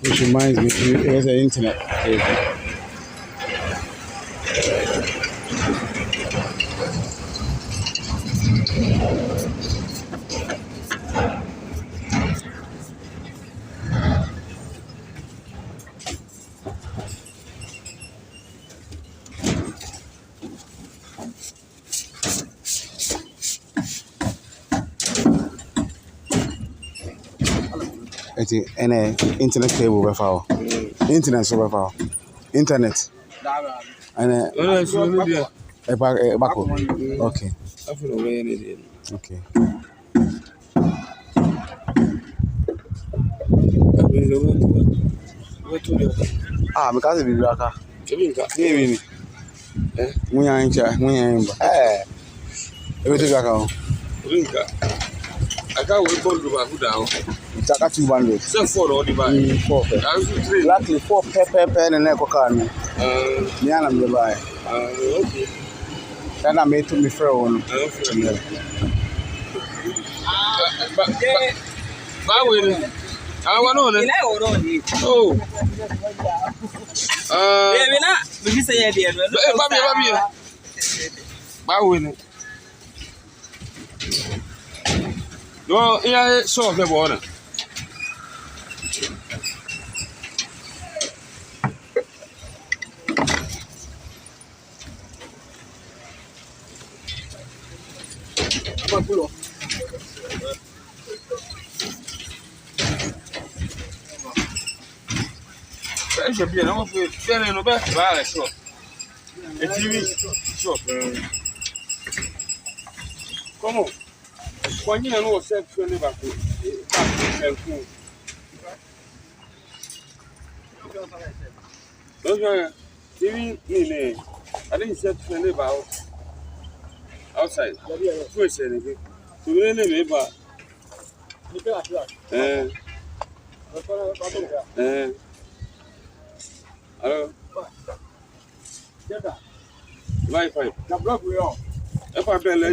Which reminds me, it was an internet cable. It's an internet cable before. Internet so before. Internet. And a back. Okay. Okay. Ah, because we black. Maybe. We are in charge. We are in. Everything back. I can't wait for the back down. It's a 2 bundles. So 4 or the back. 4 pepper. Luckily 4 pepper and an echo car. Yeah, I'm the buy. Okay. Then I made to me phone. I want on it. Oh. Maybe say Baby. No, yeah, so the water. I should be enough with selling no best buy shop. A TV shop. Come on. When you know sexual Liverpool, those are TV. I didn't set to live outside. First, anything. To really live out. Hello. Wi-Fi. The block we are. If I tell you.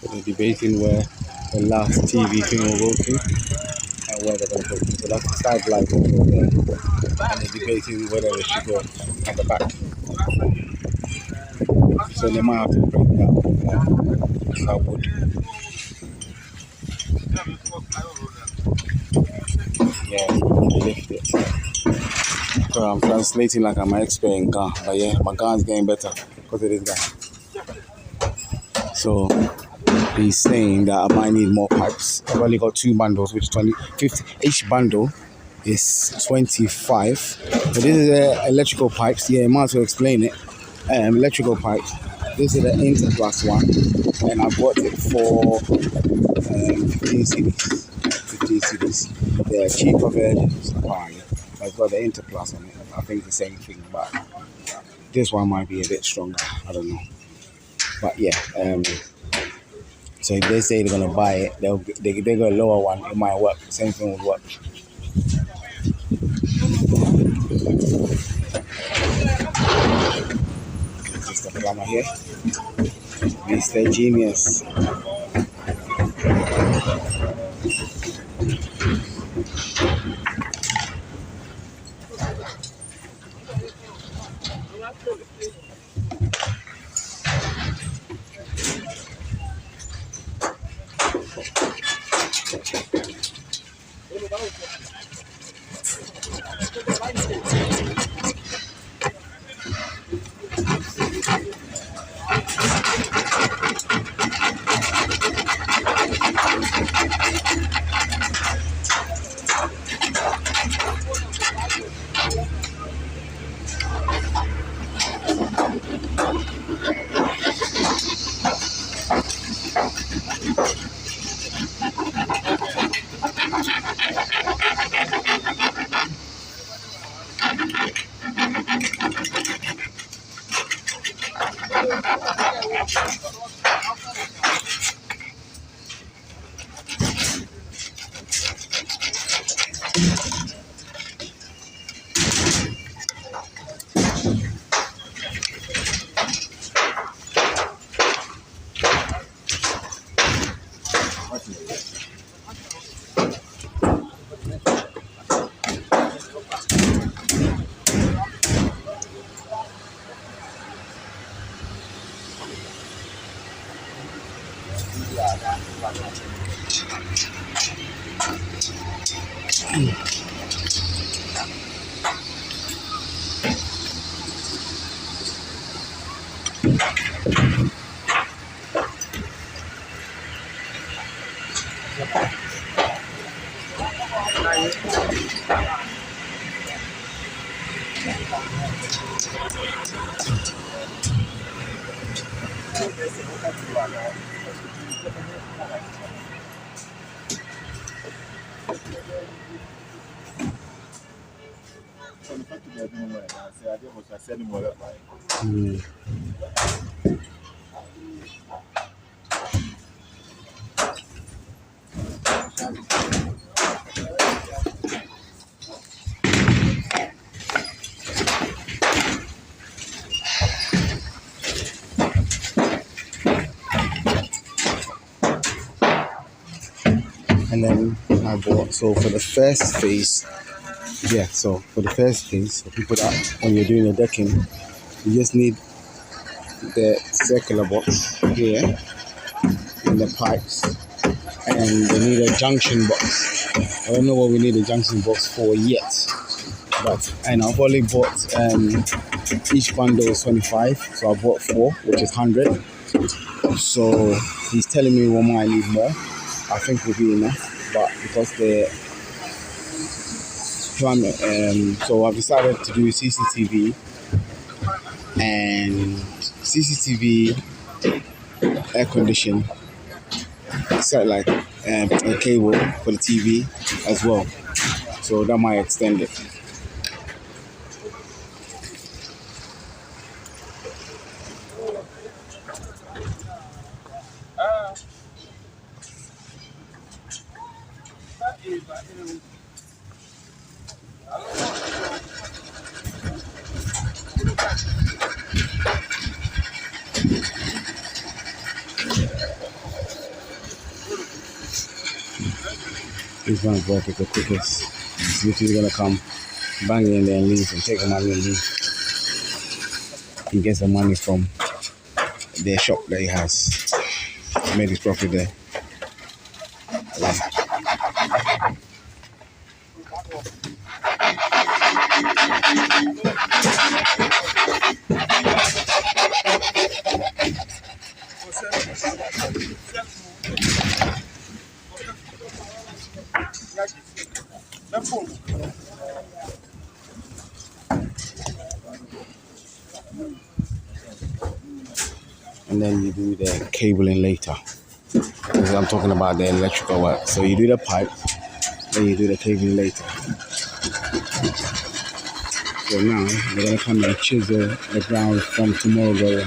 They're debating where the last TV thing will go to and where they're going to go to. So that's the side light over there. And they're debating whether they should go at the back. So they might have to break that wood. Yeah, lift it. So I'm translating like I'm an expert in Ghana, but yeah, my Ghana's getting better because of this guy. So he's saying that I might need more pipes. I've only got 2 bundles, which is 50. Each bundle is 25. But this is the electrical pipes. Yeah, I might as well explain it. Electrical pipes. This is the Interplus one, and I bought it for 15 CDs. 15 CDs. They're cheaper versions, apparently. I've got the Interplus on it. I think it's the same thing, but this one might be a bit stronger. I don't know. But yeah, so if they say they're gonna buy it, they go a lower one. It might work. Same thing would work. Mr. Plumber here, Mr. Genius. And then I bought, so for the first phase, for people that when you're doing the decking, you just need the circular box here and the pipes, and they need a junction box. I don't know what we need a junction box for yet, but and I've only bought each bundle is 25, so I bought 4, which is 100. So he's telling me one more I need more. I think will be enough, but because the plan, so I've decided to do CCTV and CCTV, air condition, satellite, a cable for the TV as well. So that might extend it. This one's work is the quickest. It's literally gonna come, bang it in there and leave, and take the money and leave. He gets the money from the shop that he has. He made his profit there. And then you do the cabling later. Because I'm talking about the electrical work. So you do the pipe, then you do the cabling later. So now we're gonna come and chisel the ground from tomorrow going.